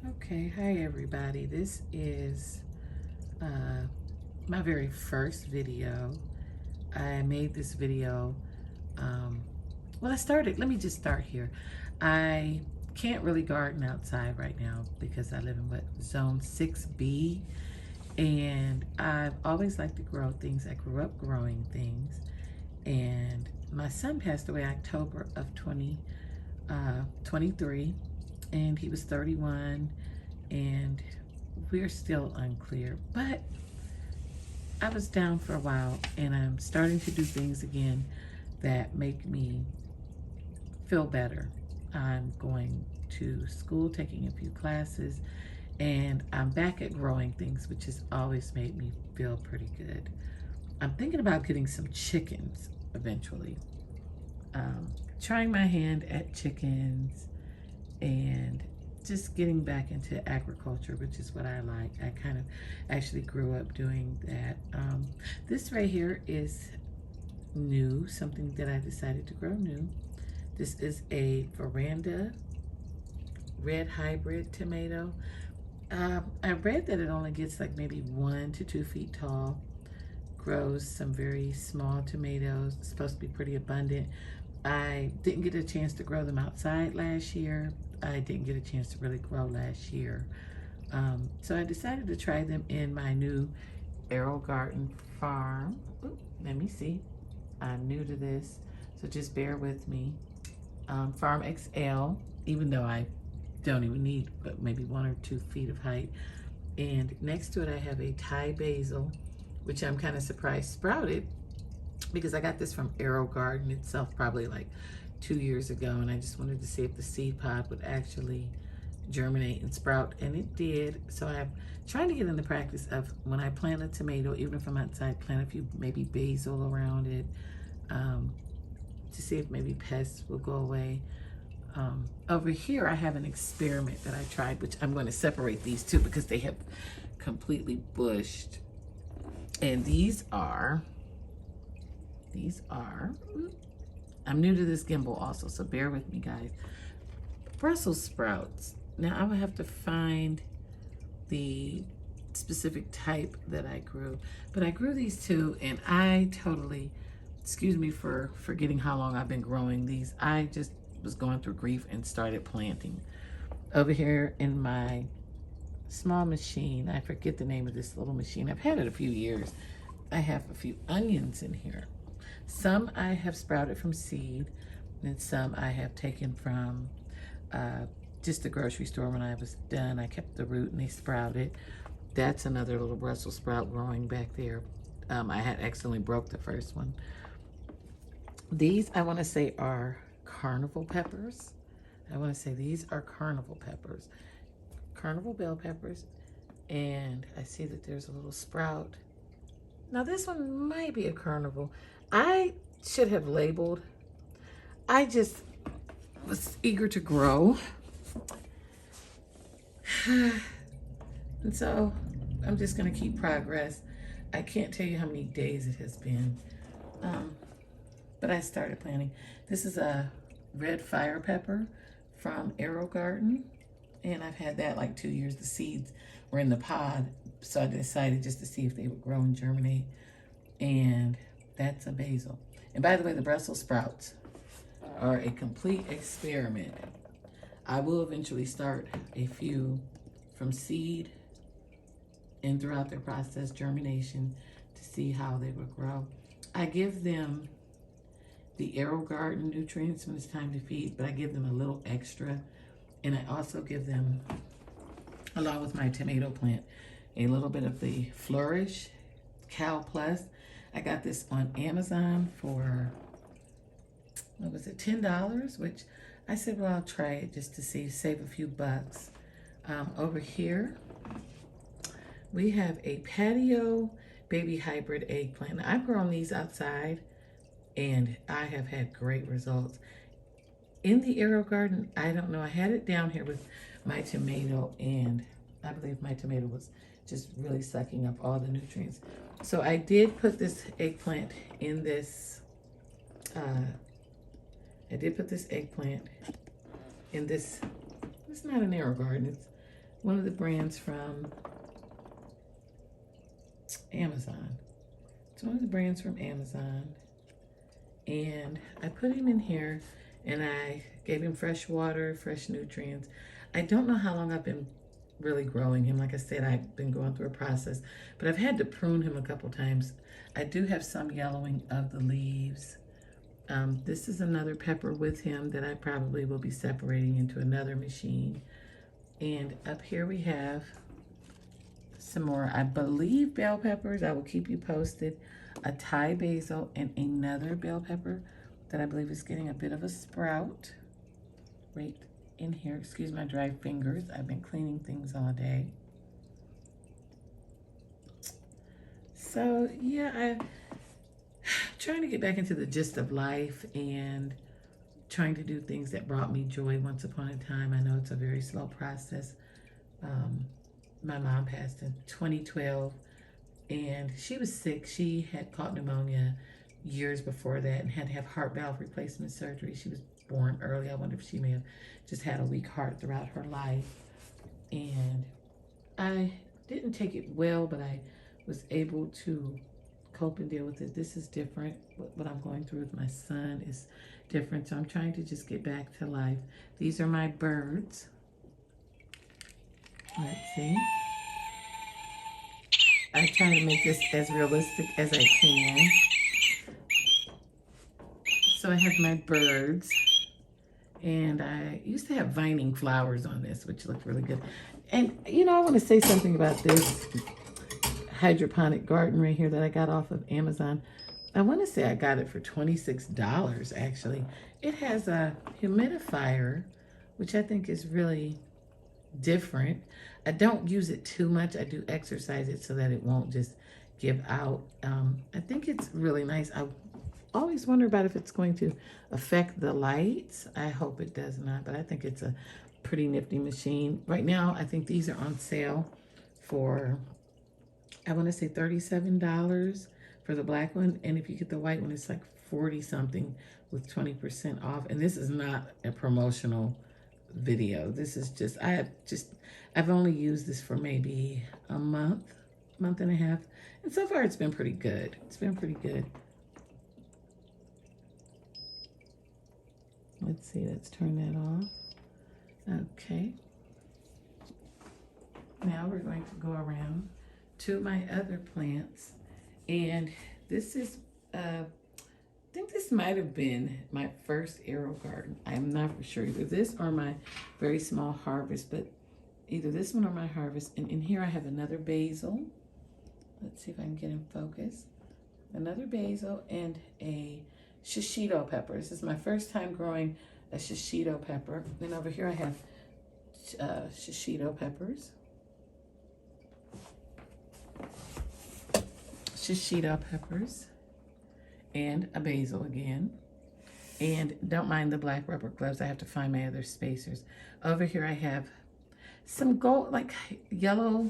Okay, hi everybody. This is uh, my very first video. I made this video, um, let me just start here. I can't really garden outside right now because I live in what, zone 6B, and I've always liked to grow things. I grew up growing things, and my son passed away October of 2023, and he was 31, and we're still unclear. But I was down for a while, and I'm starting to do things again that make me feel better. I'm going to school, taking a few classes, and I'm back at growing things, which has always made me feel pretty good. I'm thinking about getting some chickens eventually. Um, Trying my hand at chickens and just getting back into agriculture, which is what I like. I kind of actually grew up doing that. This right here is new, something that I decided to grow new. This is a veranda red hybrid tomato. I read that it only gets like maybe 1 to 2 feet tall, grows some very small tomatoes. It's supposed to be pretty abundant. I didn't get a chance to grow them outside last year. I didn't get a chance to really grow last year. So I decided to try them in my new AeroGarden farm. Ooh, let me see. I'm new to this, so just bear with me. Farm XL, even though I don't even need but maybe 1 or 2 feet of height. And next to it, I have a Thai basil, which I'm kind of surprised sprouted because I got this from AeroGarden itself probably like 2 years ago, and I just wanted to see if the seed pod would actually germinate and sprout, and it did. So I'm trying to get in the practice of when I plant a tomato, even if I'm outside, plant a few maybe basil around it, um, to see if maybe pests will go away. Over here, I have an experiment that I tried, which I'm going to separate these two because they have completely bushed. And I'm new to this gimbal also, so bear with me, guys. Brussels sprouts. Now I would have to find the specific type that I grew, but I grew these two, and I totally, excuse me for forgetting how long I've been growing these. I just was going through grief and started planting. Over here in my small machine, I forget the name of this little machine. I've had it a few years. I have a few onions in here. Some I have sprouted from seed, and some I have taken from uh, just the grocery store when I was done. I kept the root and they sprouted. That's another little Brussels sprout growing back there. I had accidentally broke the first one. These I want to say are carnival peppers. I want to say these are carnival peppers, carnival bell peppers. And I see that there's a little sprout. Now this one might be a carnival. I should have labeled. I just was eager to grow. And so I'm just gonna keep progress. I can't tell you how many days it has been, but I started planting. This is a red fire pepper from AeroGarden, and I've had that like 2 years. The seeds were in the pod, so I decided just to see if they would grow and germinate. And that's a basil. And by the way, the Brussels sprouts are a complete experiment. I will eventually start a few from seed and throughout their process germination to see how they will grow. I give them the AeroGarden nutrients when it's time to feed, but I give them a little extra. And I also give them, along with my tomato plant, a little bit of the Flourish Cal Plus. I got this on Amazon for, what was it, $10, which I said, well, I'll try it just to see, save a few bucks. Over here, we have a patio baby hybrid eggplant. Now, I've grown these outside, and I have had great results. In the AeroGarden, I don't know, I had it down here with my tomato, and I believe my tomato was just really sucking up all the nutrients. So I did put this eggplant in this, it's not an AeroGarden, it's one of the brands from Amazon. It's one of the brands from Amazon. And I put him in here and I gave him fresh water, fresh nutrients. I don't know how long I've been really growing him. Like I said, I've been going through a process, but I've had to prune him a couple times. I do have some yellowing of the leaves. This is another pepper with him that I probably will be separating into another machine. And up here we have some more, I believe, bell peppers. I will keep you posted. A Thai basil and another bell pepper that I believe is getting a bit of a sprout right in here. Excuse my dry fingers. I've been cleaning things all day. So yeah, I'm trying to get back into the gist of life and trying to do things that brought me joy once upon a time. I know it's a very slow process. My mom passed in 2012 and she was sick. She had caught pneumonia years before that and had to have heart valve replacement surgery. She was born early. I wonder if she may have just had a weak heart throughout her life. And I didn't take it well, but I was able to cope and deal with it. This is different. What I'm going through with my son is different. So I'm trying to just get back to life. These are my birds. Let's see. I try to make this as realistic as I can. So I have my birds. And I used to have vining flowers on this, which looked really good. And, you know, I want to say something about this hydroponic garden right here that I got off of Amazon. I want to say I got it for $26, actually. It has a humidifier, which I think is really different. I don't use it too much. I do exercise it so that it won't just give out. I think it's really nice. I always wonder about if it's going to affect the lights. I hope it does not, but I think it's a pretty nifty machine. Right now, I think these are on sale for, I want to say $37 for the black one. And if you get the white one, it's like 40 something with 20% off. And this is not a promotional video. This is just, I've only used this for maybe a month and a half. And so far it's been pretty good. It's been pretty good. Let's see, let's turn that off. Okay. Now we're going to go around to my other plants. And this is, I think this might have been my first AeroGarden. I'm not for sure, either this or my very small harvest, but either this one or my harvest. And in here I have another basil. Let's see if I can get in focus. Another basil and a shishito pepper. This is my first time growing a shishito pepper. Then over here I have shishito peppers. Shishito peppers. And a basil again. And don't mind the black rubber gloves. I have to find my other spacers. Over here I have some gold, like yellow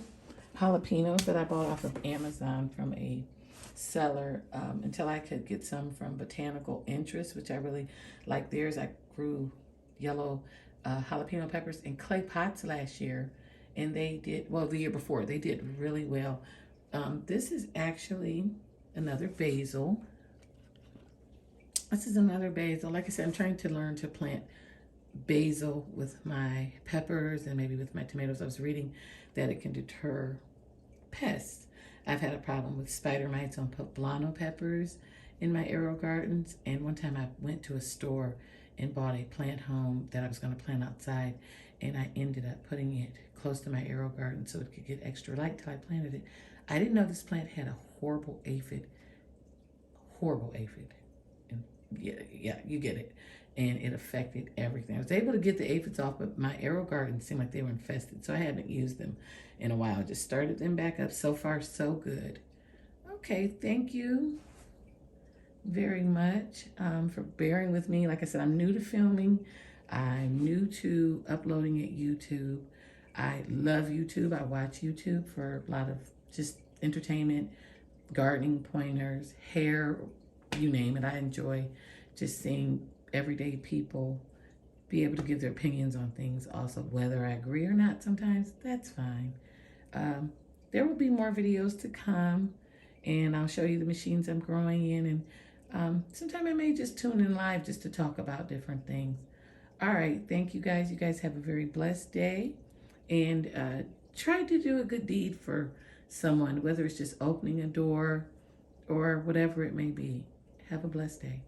jalapenos that I bought off of Amazon from a seller until I could get some from Botanical Interest, which I really like theirs. I grew yellow jalapeno peppers in clay pots last year, and they did, well, the year before, they did really well. This is actually another basil. This is another basil. Like I said, I'm trying to learn to plant basil with my peppers and maybe with my tomatoes. I was reading that it can deter pests. I've had a problem with spider mites on poblano peppers in my AeroGardens. And one time I went to a store and bought a plant home that I was going to plant outside. And I ended up putting it close to my AeroGarden so it could get extra light till I planted it. I didn't know this plant had a horrible aphid. Horrible aphid. And yeah, you get it. And it affected everything. I was able to get the aphids off, but my AeroGarden seemed like they were infested, so I haven't used them in a while. I just started them back up. So far, so good. Okay, thank you very much for bearing with me. Like I said, I'm new to filming. I'm new to uploading at YouTube. I love YouTube. I watch YouTube for a lot of just entertainment, gardening pointers, hair, you name it. I enjoy just seeing everyday people be able to give their opinions on things also, whether I agree or not sometimes, that's fine. Um, there will be more videos to come, and I'll show you the machines I'm growing in, and sometime I may just tune in live just to talk about different things. All right, thank you guys. You guys have a very blessed day, and try to do a good deed for someone, whether it's just opening a door or whatever it may be. Have a blessed day.